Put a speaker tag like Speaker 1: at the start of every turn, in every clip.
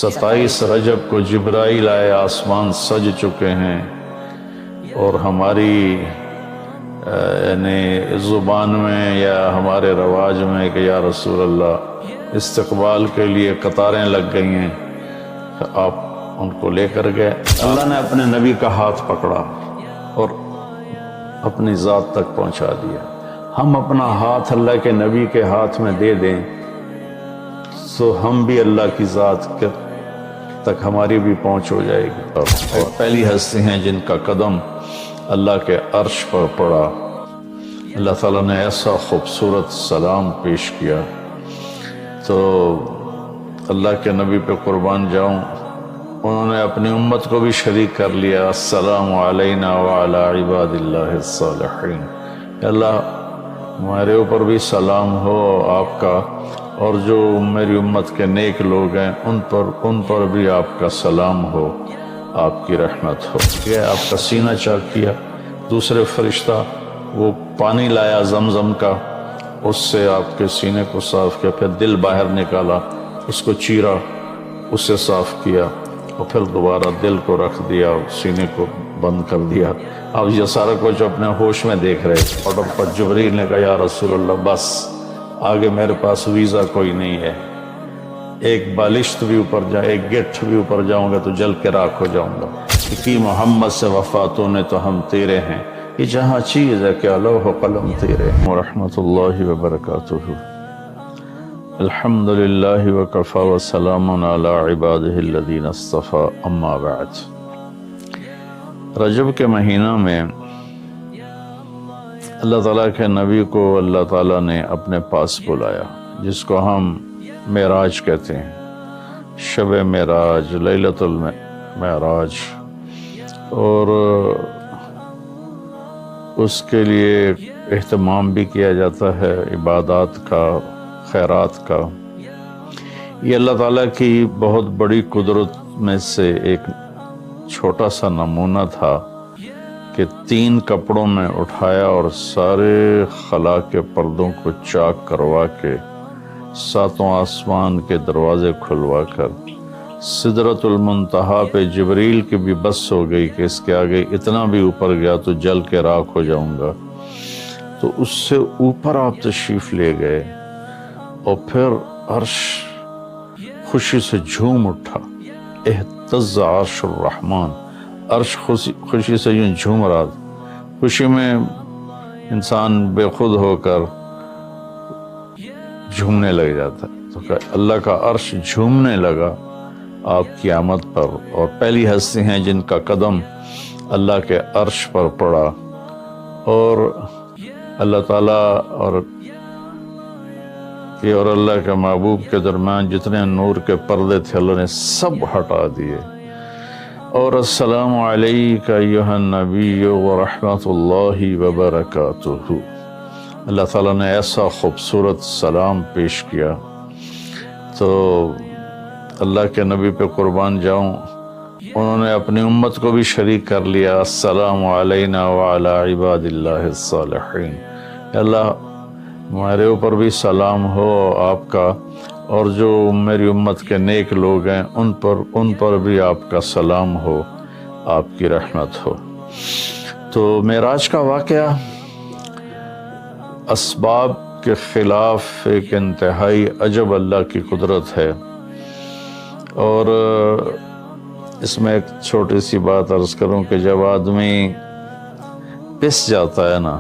Speaker 1: 27 رجب کو جبرائیل آئے، آسمان سج چکے ہیں، اور ہماری یعنی زبان میں یا ہمارے رواج میں کہ یا رسول اللہ استقبال کے لیے قطاریں لگ گئی ہیں، آپ ان کو لے کر گئے۔ اللہ نے اپنے نبی کا ہاتھ پکڑا اور اپنی ذات تک پہنچا دیا۔ ہم اپنا ہاتھ اللہ کے نبی کے ہاتھ میں دے دیں تو ہم بھی اللہ کی ذات تک ہماری بھی پہنچ ہو جائے گی۔ اور پہلی ہستی ہیں جن کا قدم اللہ کے عرش پر پڑا۔ اللہ تعالیٰ نے ایسا خوبصورت سلام پیش کیا، تو اللہ کے نبی پہ قربان جاؤں، انہوں نے اپنی امت کو بھی شریک کر لیا۔ السلام علینا وعلی عباد اللہ الصالحین، اللہ ہمارے اوپر بھی سلام ہو آپ کا، اور جو میری امت کے نیک لوگ ہیں ان پر بھی آپ کا سلام ہو، آپ کی رحمت ہو۔ یہ آپ کا سینہ چاک کیا، دوسرے فرشتہ وہ پانی لایا زمزم کا، اس سے آپ کے سینے کو صاف کیا، پھر دل باہر نکالا، اس کو چیرا، اس سے صاف کیا، اور پھر دوبارہ دل کو رکھ دیا، سینے کو بند کر دیا۔ اب یہ سارا کچھ اپنے ہوش میں دیکھ رہے تھے۔ اور پر جبریل نے کہا یا رسول اللہ بس آگے میرے پاس ویزا کوئی نہیں ہے، ایک بالشت بھی اوپر جائے، ایک گٹھ بھی اوپر جاؤں گا تو جل کے راکھ ہو جاؤں گا۔ کہ محمد سے وفاتوں نے تو ہم تیرے ہیں، یہ جہاں چیز ہے کہ لوح و قلم تیرے ہیں۔ ورحمۃ اللہ وبرکاتہ۔ الحمد للہ وکفی وسلام علی عبادہ الذین اصطفی، اما بعد۔ رجب کے مہینہ میں اللہ تعالیٰ کے نبی کو اللہ تعالیٰ نے اپنے پاس بلایا، جس کو ہم معراج کہتے ہیں، شب معراج، لیلۃ المعراج، اور اس کے لیے اہتمام بھی کیا جاتا ہے عبادات کا، خیرات کا۔ یہ اللہ تعالیٰ کی بہت بڑی قدرت میں سے ایک چھوٹا سا نمونہ تھا کہ 3 کپڑوں میں اٹھایا اور سارے خلا کے پردوں کو چاک کروا کے 7 آسمان کے دروازے کھلوا کر سدرۃ المنتہا پہ جبریل کی بھی بس ہو گئی کہ اس کے آگے اتنا بھی اوپر گیا تو جل کے راکھ ہو جاؤں گا، تو اس سے اوپر آپ تشریف لے گئے، اور پھر عرش خوشی سے جھوم اٹھا، اہتز عرش الرحمن، عرش خوشی سے یوں جھوم رہا تھا۔ خوشی میں انسان بے خود ہو کر جھومنے لگ جاتا ہے، تو کہ اللہ کا عرش جھومنے لگا آپ کی آمد پر، اور پہلی ہستی ہیں جن کا قدم اللہ کے عرش پر پڑا، اور اللہ تعالیٰ اور اللہ کے محبوب کے درمیان جتنے نور کے پردے تھے اللہ نے سب ہٹا دیے، اور السلام علیک ایھا النبی ورحمۃ اللہ وبرکاتہ۔ اللہ تعالیٰ نے ایسا خوبصورت سلام پیش کیا، تو اللہ کے نبی پہ قربان جاؤں، انہوں نے اپنی امت کو بھی شریک کر لیا۔ السلام علینا وعلی عباد اللہ الصالحین، اللہ ہمارے اوپر بھی سلام ہو آپ کا، اور جو میری امت کے نیک لوگ ہیں ان پر بھی آپ کا سلام ہو، آپ کی رحمت ہو۔ تو معراج کا واقعہ اسباب کے خلاف ایک انتہائی عجب اللہ کی قدرت ہے، اور اس میں ایک چھوٹی سی بات عرض کروں کہ جب آدمی پس جاتا ہے نا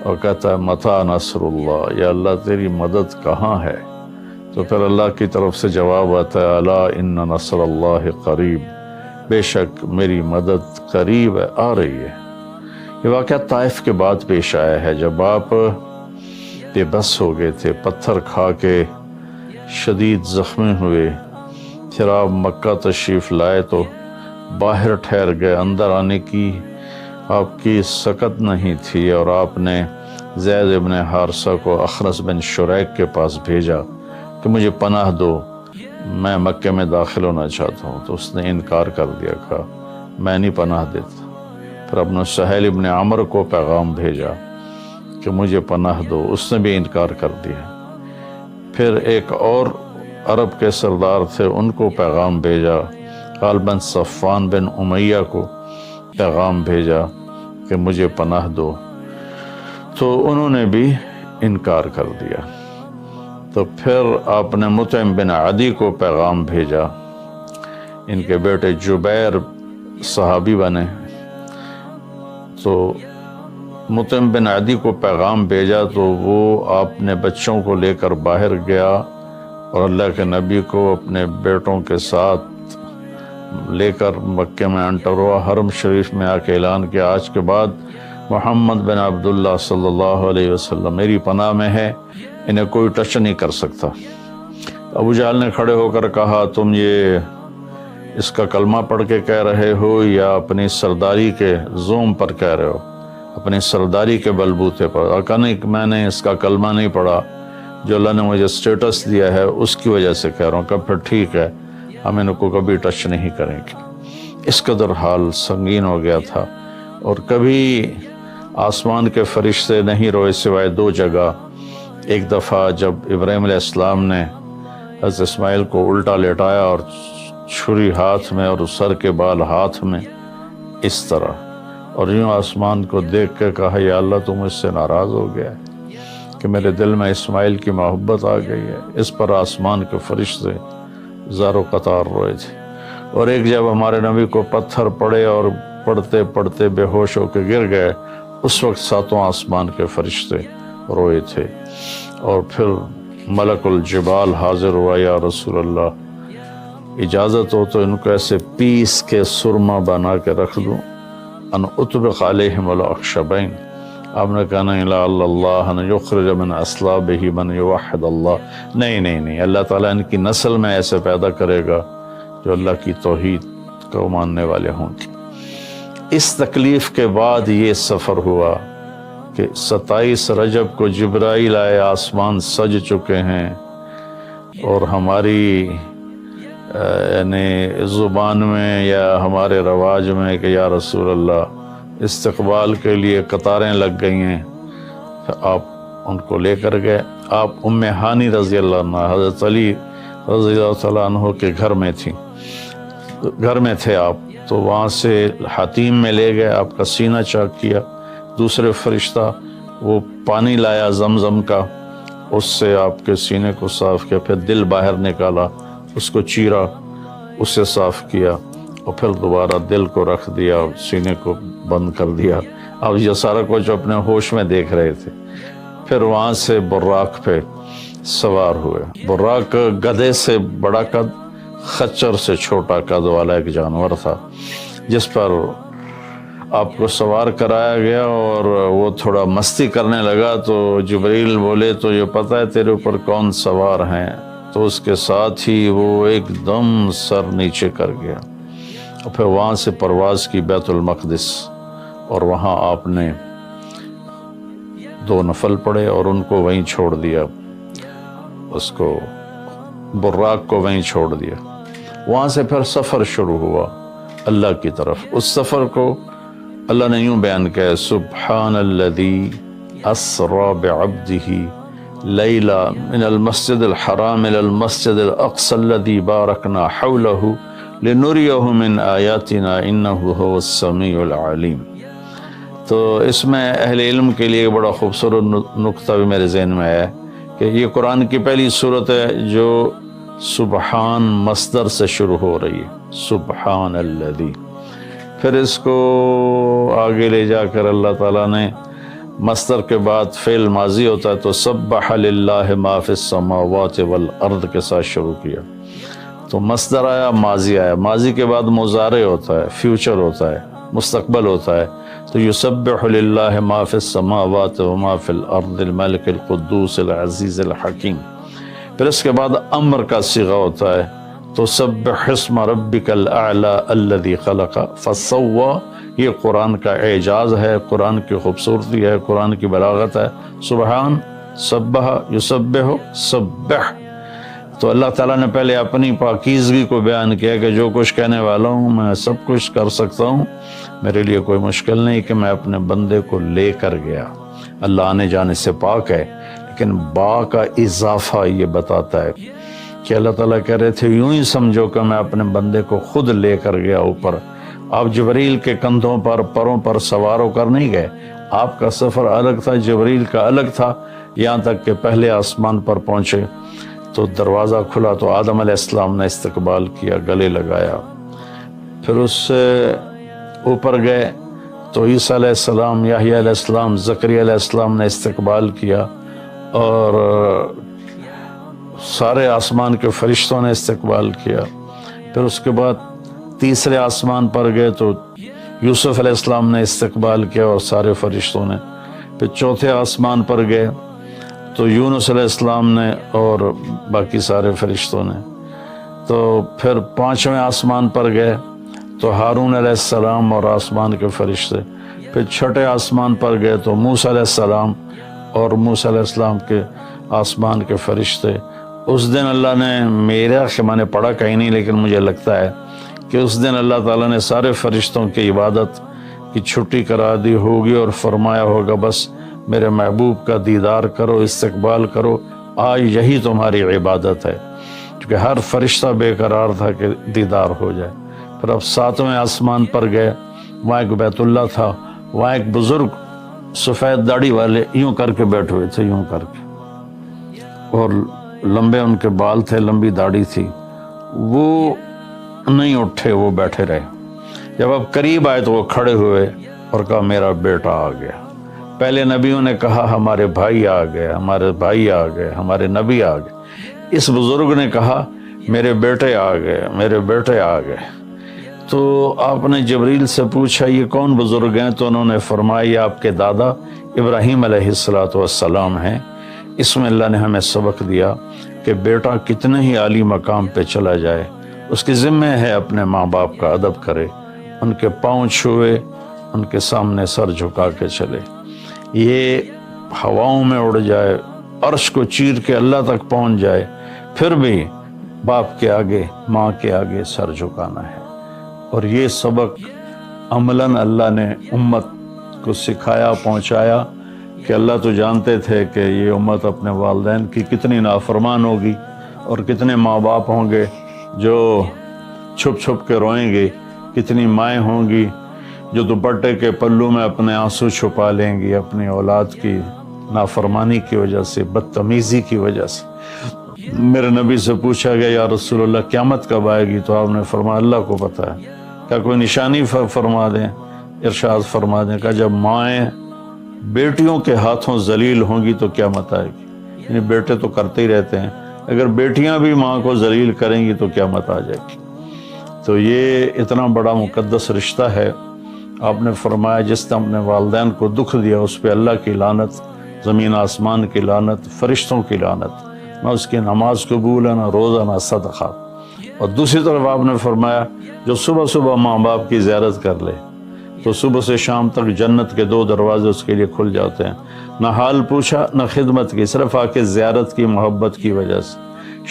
Speaker 1: اور کہتا ہے متی نصر اللہ، یا اللہ تیری مدد کہاں ہے، تو پھر اللہ کی طرف سے جواب آتا ہے الا ان نصر اللہ قریب، بے شک میری مدد قریب ہے، آ رہی ہے۔ یہ واقعہ طائف کے بعد پیش آیا ہے، جب آپ بے بس ہو گئے تھے، پتھر کھا کے شدید زخمی ہوئے، پھر آپ مکہ تشریف لائے تو باہر ٹھہر گئے، اندر آنے کی آپ کی سکت نہیں تھی، اور آپ نے زید ابن حارثہ کو اخرس بن شریک کے پاس بھیجا کہ مجھے پناہ دو، میں مکے میں داخل ہونا چاہتا ہوں، تو اس نے انکار کر دیا، کہا میں نہیں پناہ دیتا۔ پھر اپنے سہیل ابن عمر کو پیغام بھیجا کہ مجھے پناہ دو، اس نے بھی انکار کر دیا۔ پھر ایک اور عرب کے سردار تھے ان کو پیغام بھیجا، غالباً صفوان بن امیہ کو پیغام بھیجا کہ مجھے پناہ دو، تو انہوں نے بھی انکار کر دیا۔ تو پھر آپ نے مطعم بن عدی کو پیغام بھیجا، ان کے بیٹے جبیر صحابی بنے، تو مطعم بن عدی کو پیغام بھیجا تو وہ اپنے بچوں کو لے کر باہر گیا اور اللہ کے نبی کو اپنے بیٹوں کے ساتھ لے کر مکے میں انٹر ہوا، حرم شریف میں آ کے اعلان کیا آج کے بعد محمد بن عبداللہ صلی اللہ علیہ وسلم میری پناہ میں ہے، انہیں کوئی ٹچ نہیں کر سکتا۔ ابو جہل نے کھڑے ہو کر کہا تم یہ اس کا کلمہ پڑھ کے کہہ رہے ہو یا اپنی سرداری کے زوم پر کہہ رہے ہو، اپنی سرداری کے بلبوتے پر؟ کہا نہیں، میں نے اس کا کلمہ نہیں پڑھا، جو اللہ نے مجھے سٹیٹس دیا ہے اس کی وجہ سے کہہ رہا ہوں۔ کہ پھر ٹھیک ہے، ہم ان کو کبھی ٹچ نہیں کریں گے۔ اس قدر حال سنگین ہو گیا تھا، اور کبھی آسمان کے فرشتے نہیں روئے سوائے دو جگہ۔ ایک دفعہ جب ابراہیم علیہ السلام نے حضرت اسماعیل کو الٹا لیٹایا اور چھری ہاتھ میں اور سر کے بال ہاتھ میں اس طرح، اور یوں آسمان کو دیکھ کے کہا یا اللہ تم اس سے ناراض ہو گیا ہے کہ میرے دل میں اسماعیل کی محبت آ گئی ہے۔ اس پر آسمان کے فرشتے زار و قطار روئے تھے۔ اور ایک جب ہمارے نبی کو پتھر پڑے اور پڑھتے پڑھتے بے ہوش ہو کے گر گئے، اس وقت ساتوں آسمان کے فرشتے روئے تھے۔ اور پھر ملک الجبال حاضر ہوا، یا رسول اللہ اجازت ہو تو ان کو ایسے پیس کے سرما بنا کے رکھ دوں، ان اطبق علیہم الاخشبین۔ آپ نے کہا نہیں، لا اللہ ان یخرج من اصلابہ من یوحد اللہ، نہیں، اللہ تعالیٰ ان کی نسل میں ایسے پیدا کرے گا جو اللہ کی توحید کو ماننے والے ہوں گے۔ اس تکلیف کے بعد یہ سفر ہوا کہ 27 رجب کو جبرائیل آئے، آسمان سج چکے ہیں، اور ہماری یعنی زبان میں یا ہمارے رواج میں کہ یا رسول اللہ استقبال کے لیے قطاریں لگ گئی ہیں، آپ ان کو لے کر گئے۔ آپ ام ہانی رضی اللہ عنہ، حضرت علی رضی اللہ تعالیٰ عنہ کے گھر میں تھے آپ، تو وہاں سے حتیم میں لے گئے، آپ کا سینہ چاک کیا۔ دوسرے فرشتہ وہ پانی لایا زمزم کا، اس سے آپ کے سینے کو صاف کیا، پھر دل باہر نکالا، اس کو چیرا، اسے صاف کیا، اور پھر دوبارہ دل کو رکھ دیا، سینے کو بند کر دیا۔ اب یہ سارا کچھ اپنے ہوش میں دیکھ رہے تھے۔ پھر وہاں سے براق پہ سوار ہوئے۔ براق گدھے سے بڑا قد، خچر سے چھوٹا قد والا ایک جانور تھا، جس پر آپ کو سوار کرایا گیا، اور وہ تھوڑا مستی کرنے لگا تو جبریل بولے تو یہ پتہ ہے تیرے اوپر کون سوار ہیں؟ تو اس کے ساتھ ہی وہ ایک دم سر نیچے کر گیا، اور پھر وہاں سے پرواز کی بیت المقدس، اور وہاں آپ نے 2 نفل پڑھے اور ان کو وہیں چھوڑ دیا، اس کو براق کو وہیں چھوڑ دیا۔ وہاں سے پھر سفر شروع ہوا اللہ کی طرف۔ اس سفر کو اللہ نے یوں بیان کیا، سبحان الذی اسری بعبدہ لیلا من المسجد الحرام الى المسجد الاقصى الذي باركنا حوله لنريه من آیاتنا انه هو السمیع العلیم۔ تو اس میں اہل علم کے لیے بڑا خوبصورت نقطہ بھی میرے ذہن میں ہے کہ یہ قرآن کی پہلی سورت ہے جو سبحان مصدر سے شروع ہو رہی ہے، سبحان الذی۔ پھر اس کو آگے لے جا کر اللہ تعالیٰ نے مصدر کے بعد فعل ماضی ہوتا ہے تو سبح للہ ما فی السماوات والارض کے ساتھ شروع کیا، تو مصدر آیا، ماضی آیا، ماضی کے بعد مضارع ہوتا ہے، فیوچر ہوتا ہے، مستقبل ہوتا ہے، تو یسبح للہ ما فی السماوات وما فی الارض الملک القدوس العزیز الحکیم۔ پھر اس کے بعد امر کا صیغہ ہوتا ہے، تو سبح اسم ربک الاعلی الذی خلق فسوی۔ یہ قرآن کا اعجاز ہے، قرآن کی خوبصورتی ہے، قرآن کی بلاغت ہے۔ سبحان، سبح، یسبح، سبح۔ تو اللہ تعالیٰ نے پہلے اپنی پاکیزگی کو بیان کیا کہ جو کچھ کہنے والا ہوں میں سب کچھ کر سکتا ہوں، میرے لیے کوئی مشکل نہیں کہ میں اپنے بندے کو لے کر گیا۔ اللہ آنے جانے سے پاک ہے، لیکن با کا اضافہ یہ بتاتا ہے کہ اللہ تعالیٰ کہہ رہے تھے یوں ہی سمجھو کہ میں اپنے بندے کو خود لے کر گیا اوپر، آپ جبریل کے کندھوں پر پروں پر سوار ہو کر نہیں گئے، آپ کا سفر الگ تھا، جبریل کا الگ تھا، یہاں تک کہ پہلے آسمان پر پہنچے تو دروازہ کھلا تو آدم علیہ السلام نے استقبال کیا، گلے لگایا، پھر اس سے اوپر گئے تو عیسیٰ علیہ السلام، یحییٰ علیہ السلام، زکریا علیہ السلام نے استقبال کیا، اور سارے آسمان کے فرشتوں نے استقبال کیا۔ پھر اس کے بعد تیسرے آسمان پر گئے تو یوسف علیہ السلام نے استقبال کیا اور سارے فرشتوں نے۔ پھر چوتھے آسمان پر گئے تو یونس علیہ السلام نے اور باقی سارے فرشتوں نے۔ تو پھر پانچویں آسمان پر گئے تو ہارون علیہ السلام اور آسمان کے فرشتے۔ پھر چھٹے آسمان پر گئے تو موسیٰ علیہ السلام اور موسیٰ علیہ السلام کے آسمان کے فرشتے۔ اس دن اللہ نے، میرا کہ میں نے پڑھا کہیں نہیں لیکن مجھے لگتا ہے کہ اس دن اللہ تعالیٰ نے سارے فرشتوں کی عبادت کی چھٹی کرا دی ہوگی اور فرمایا ہوگا بس میرے محبوب کا دیدار کرو، استقبال کرو، آج یہی تمہاری عبادت ہے، کیونکہ ہر فرشتہ بے قرار تھا کہ دیدار ہو جائے۔ پھر اب ساتویں آسمان پر گئے، وہاں ایک بیت اللہ تھا، وہاں ایک بزرگ سفید داڑھی والے یوں کر کے بیٹھے ہوئے تھے، یوں کر کے، اور لمبے ان کے بال تھے، لمبی داڑھی تھی، وہ نہیں اٹھے، وہ بیٹھے رہے۔ جب اب قریب آئے تو وہ کھڑے ہوئے اور کہا میرا بیٹا آ گیا۔ پہلے نبیوں نے کہا ہمارے بھائی آ گئے، ہمارے بھائی آ گئے، ہمارے نبی آ گئے۔ اس بزرگ نے کہا میرے بیٹے آ گئے، میرے بیٹے آ گئے۔ تو آپ نے جبریل سے پوچھا یہ کون بزرگ ہیں؟ تو انہوں نے فرمایا یہ آپ کے دادا ابراہیم علیہ السلام ہیں۔ اس میں اللہ نے ہمیں سبق دیا کہ بیٹا کتنے ہی عالی مقام پہ چلا جائے، اس کے ذمہ ہے اپنے ماں باپ کا ادب کرے، ان کے پاؤں چھوئے، ان کے سامنے سر جھکا کے چلے۔ یہ ہواؤں میں اڑ جائے، عرش کو چیر کے اللہ تک پہنچ جائے، پھر بھی باپ کے آگے، ماں کے آگے سر جھکانا ہے۔ اور یہ سبق عملاً اللہ نے امت کو سکھایا، پہنچایا کہ اللہ تو جانتے تھے کہ یہ امت اپنے والدین کی کتنی نافرمان ہوگی اور کتنے ماں باپ ہوں گے جو چھپ چھپ کے روئیں گے، کتنی مائیں ہوں گی جو دوپٹے کے پلو میں اپنے آنسو چھپا لیں گی اپنی اولاد کی نافرمانی کی وجہ سے، بدتمیزی کی وجہ سے۔ میرے نبی سے پوچھا گیا یا رسول اللہ قیامت کب آئے گی؟ تو آپ نے فرمایا اللہ کو پتہ ہے، کیا کوئی نشانی فرما دیں؟ ارشاد فرما دیں کہ جب مائیں بیٹیوں کے ہاتھوں ذلیل ہوں گی تو قیامت آئے گی۔ یعنی بیٹے تو کرتے ہی رہتے ہیں، اگر بیٹیاں بھی ماں کو ذلیل کریں گی تو قیامت آ جائے گی۔ تو یہ اتنا بڑا مقدس رشتہ ہے۔ آپ نے فرمایا جس نے اپنے والدین کو دکھ دیا اس پہ اللہ کی لعنت، زمین آسمان کی لعنت، فرشتوں کی لعنت، نہ اس کی نماز قبول ہے، نہ روزہ، نہ صدقہ۔ اور دوسری طرف آپ نے فرمایا جو صبح صبح ماں باپ کی زیارت کر لے تو صبح سے شام تک جنت کے 2 دروازے اس کے لیے کھل جاتے ہیں۔ نہ حال پوچھا نہ خدمت کی، صرف آ کے زیارت کی محبت کی وجہ سے۔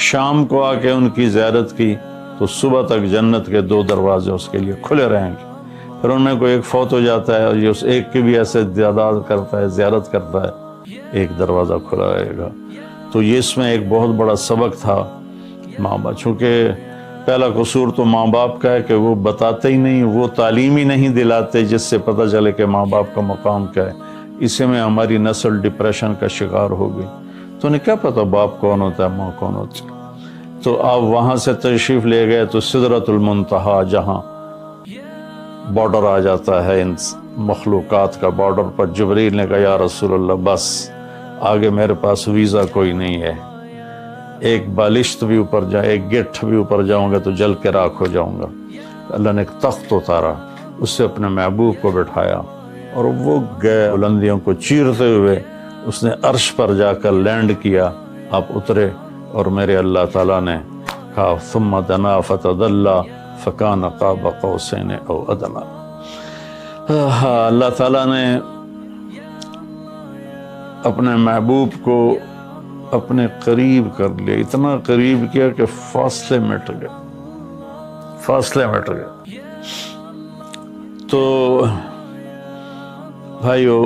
Speaker 1: شام کو آ کے ان کی زیارت کی تو صبح تک جنت کے 2 دروازے اس کے لیے کھلے رہیں گے۔ پھر ان میں کوئی ایک فوت ہو جاتا ہے اور یہ اس ایک کی بھی ایسے تعداد کرتا ہے، زیارت کرتا ہے، ایک دروازہ کھلا رہے گا۔ تو یہ اس میں ایک بہت بڑا سبق تھا ماں باپ، چونکہ پہلا قصور تو ماں باپ کا ہے کہ وہ بتاتے ہی نہیں، وہ تعلیم ہی نہیں دلاتے جس سے پتہ چلے کہ ماں باپ کا مقام کیا ہے۔ اسی میں ہماری نسل ڈپریشن کا شکار ہو گئی۔ تو انہیں کیا پتہ باپ کون ہوتا ہے، ماں کون ہوتی ہے۔ تو آپ وہاں سے تشریف لے گئے تو سدرۃ المنتہا، جہاں بارڈر آ جاتا ہے ان مخلوقات کا، بارڈر پر جبریل نے کہا یا رسول اللہ بس آگے میرے پاس ویزا کوئی نہیں ہے، ایک بالشت بھی اوپر جائے، ایک گٹھ بھی اوپر جاؤں گا تو جل کے راکھ ہو جاؤں گا۔ اللہ نے ایک تخت اتارا، اس سے اپنے محبوب کو بٹھایا اور وہ گئے بلندیوں کو چیرتے ہوئے، اس نے عرش پر جا کر لینڈ کیا، آپ اترے اور میرے اللہ تعالیٰ نے کہا ثم دنا فتدلی فکان قاب قوسین او ادنی۔ اللہ تعالیٰ نے اپنے محبوب کو اپنے قریب کر لیا، اتنا قریب کیا کہ فاصلے مٹ گئے، فاصلے مٹ گئے۔ تو بھائیو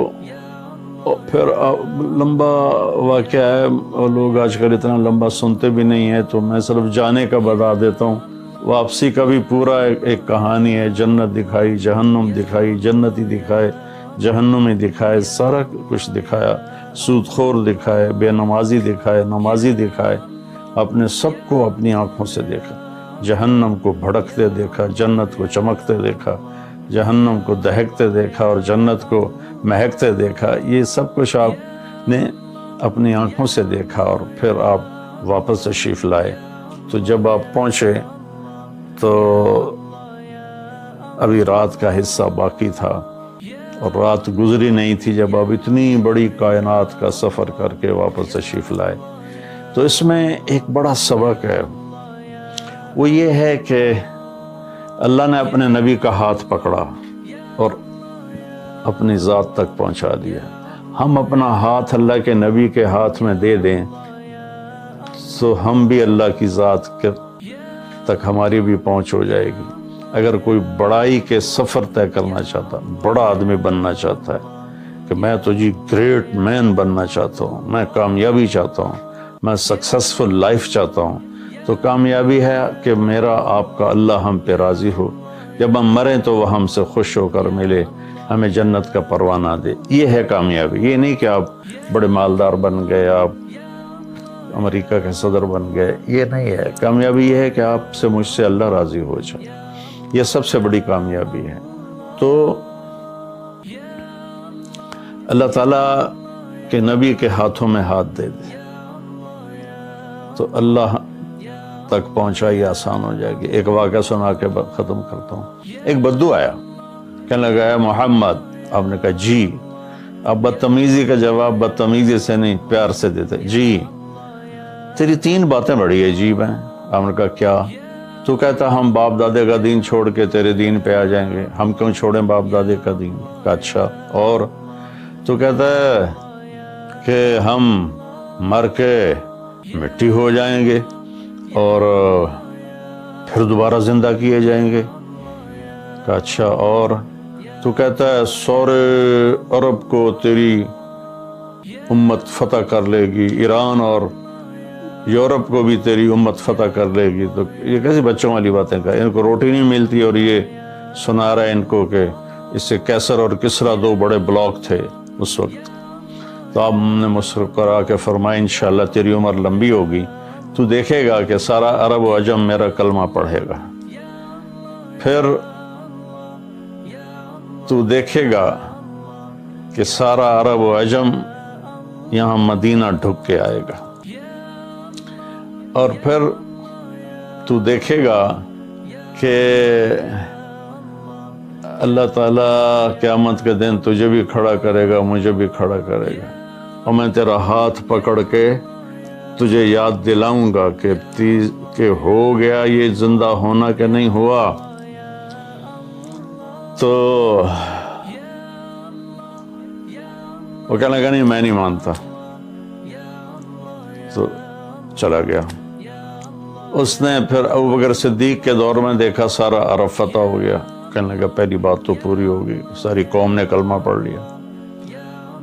Speaker 1: اور پھر لمبا واقعہ ہے، اور لوگ آج کل اتنا لمبا سنتے بھی نہیں ہیں، تو میں صرف جانے کا بتا دیتا ہوں۔ واپسی کا بھی پورا ایک کہانی ہے، جنت دکھائی، جہنم دکھائی، جنتی دکھائے، جہنمی دکھائے، سارا کچھ دکھایا، سود خور دکھائے، بے نمازی دکھائے، نمازی دکھائے، اپنے سب کو اپنی آنکھوں سے دیکھا، جہنم کو بھڑکتے دیکھا، جنت کو چمکتے دیکھا، جہنم کو دہکتے دیکھا اور جنت کو مہکتے دیکھا۔ یہ سب کچھ آپ نے اپنی آنکھوں سے دیکھا، اور پھر آپ واپس تشریف لائے۔ تو جب آپ پہنچے تو ابھی رات کا حصہ باقی تھا، اور رات گزری نہیں تھی جب آپ اتنی بڑی کائنات کا سفر کر کے واپس تشریف لائے۔ تو اس میں ایک بڑا سبق ہے، وہ یہ ہے کہ اللہ نے اپنے نبی کا ہاتھ پکڑا اور اپنی ذات تک پہنچا دیا۔ ہم اپنا ہاتھ اللہ کے نبی کے ہاتھ میں دے دیں تو ہم بھی اللہ کی ذات تک ہماری بھی پہنچ ہو جائے گی۔ اگر کوئی بڑائی کے سفر طے کرنا چاہتا، بڑا آدمی بننا چاہتا ہے کہ میں تو جی گریٹ مین بننا چاہتا ہوں، میں کامیابی چاہتا ہوں، میں سکسیسفل لائف چاہتا ہوں، تو کامیابی ہے کہ میرا آپ کا اللہ ہم پہ راضی ہو، جب ہم مریں تو وہ ہم سے خوش ہو کر ملے، ہمیں جنت کا پروانہ دے۔ یہ ہے کامیابی۔ یہ نہیں کہ آپ بڑے مالدار بن گئے، آپ امریکہ کے صدر بن گئے، یہ نہیں ہے کامیابی۔ یہ ہے کہ آپ سے مجھ سے اللہ راضی ہو جائے، یہ سب سے بڑی کامیابی ہے۔ تو اللہ تعالیٰ کے نبی کے ہاتھوں میں ہاتھ دے دے تو اللہ تک پہنچائی آسان ہو جائے گی۔ ایک واقعہ سنا کے ختم کرتا ہوں۔ ایک بدو آیا، کہنے لگا ہے محمد، آپ نے کہا جی۔ اب بدتمیزی کا جواب بدتمیزی سے نہیں، پیار سے دیتے، جی تیری 3 باتیں بڑی عجیب ہیں۔ آپ نے کہا کیا؟ تو کہتا ہم باپ دادے کا دین چھوڑ کے تیرے دین پہ آ جائیں گے۔ ہم کیوں چھوڑیں باپ دادے کا دین؟ کہا اچھا، اور؟ تو کہتا ہے کہ ہم مر کے مٹی ہو جائیں گے اور پھر دوبارہ زندہ کیے جائیں گے۔ کہا اچھا، اور؟ تو کہتا ہے سورے عرب کو تیری امت فتح کر لے گی، ایران اور یورپ کو بھی تیری امت فتح کر لے گی۔ تو یہ کیسی بچوں والی باتیں کہا، ان کو روٹی نہیں ملتی، اور یہ سنا رہا ہے ان کو کہ اس سے کیسر اور کسرا 2 بڑے بلاک تھے اس وقت۔ تو آپ نے مسکرا کے فرمایا انشاءاللہ تیری عمر لمبی ہوگی، تو دیکھے گا کہ سارا عرب و عجم میرا کلمہ پڑھے گا، پھر تو دیکھے گا کہ سارا عرب و عجم یہاں مدینہ ڈھک کے آئے گا، اور پھر تو دیکھے گا کہ اللہ تعالیٰ قیامت کے دن تجھے بھی کھڑا کرے گا، مجھے بھی کھڑا کرے گا، اور میں تیرا ہاتھ پکڑ کے تجھے یاد دلاؤں گا کہ ہو گیا یہ زندہ ہونا کہ نہیں ہوا۔ تو وہ کہنے لگا نہیں میں نہیں مانتا، تو چلا گیا۔ اس نے پھر ابوبکر صدیق کے دور میں دیکھا سارا عرب فتح ہو گیا، کہنے لگا پہلی بات تو پوری ہوگی، ساری قوم نے کلمہ پڑھ لیا۔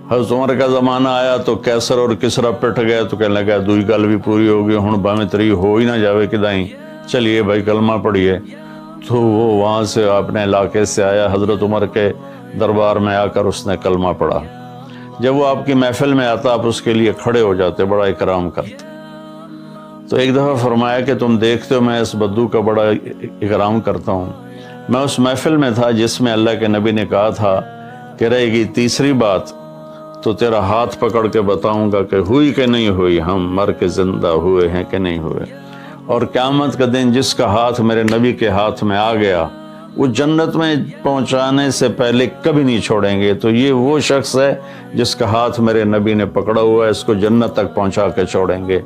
Speaker 1: حضرت عمر کا زمانہ آیا تو کیسر اور کسرا پٹ گیا، تو کہنے لگا دوئی گل بھی پوری ہوگی، ہن باویں تری ہو ہی نہ جاوے کدائیں، چلیے بھائی کلمہ پڑھیے۔ تو وہ وہاں سے اپنے علاقے سے آیا، حضرت عمر کے دربار میں آ کر اس نے کلمہ پڑھا۔ جب وہ آپ کی محفل میں آتا آپ اس کے لیے کھڑے ہو جاتے، بڑا اکرام کرتے۔ تو ایک دفعہ فرمایا کہ تم دیکھتے ہو میں اس بدو کا بڑا اکرام کرتا ہوں، میں اس محفل میں تھا جس میں اللہ کے نبی نے کہا تھا کہ رہے گی تیسری بات تو تیرا ہاتھ پکڑ کے بتاؤں گا کہ ہوئی کہ نہیں ہوئی، ہم مر کے زندہ ہوئے ہیں کہ نہیں ہوئے۔ اور قیامت کا دن جس کا ہاتھ میرے نبی کے ہاتھ میں آ گیا وہ جنت میں پہنچانے سے پہلے کبھی نہیں چھوڑیں گے۔ تو یہ وہ شخص ہے جس کا ہاتھ میرے نبی نے پکڑا ہوا ہے، اس کو جنت تک پہنچا کے چھوڑیں گے۔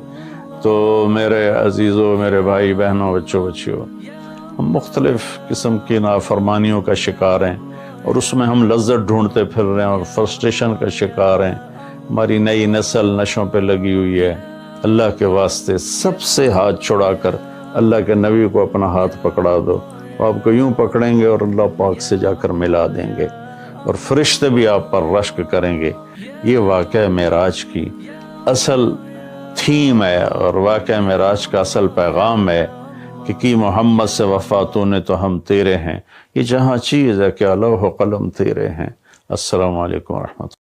Speaker 1: تو میرے عزیزوں، میرے بھائی بہنوں، بچوں بچیوں، ہم مختلف قسم کی نافرمانیوں کا شکار ہیں، اور اس میں ہم لذت ڈھونڈتے پھر رہے ہیں اور فرسٹریشن کا شکار ہیں۔ ہماری نئی نسل نشوں پہ لگی ہوئی ہے۔ اللہ کے واسطے سب سے ہاتھ چھڑا کر اللہ کے نبی کو اپنا ہاتھ پکڑا دو، آپ کو یوں پکڑیں گے اور اللہ پاک سے جا کر ملا دیں گے۔ اور فرشتے بھی آپ پر رشک کریں گے۔ یہ واقعہ معراج کی اصل تھیم ہے، اور واقعہ معراج کا اصل پیغام ہے کہ محمد سے وفاتوں نے تو ہم تیرے ہیں۔ یہ جہاں چیز ہے کہ لوح و قلم تیرے ہیں۔ السلام علیکم ورحمۃ اللہ۔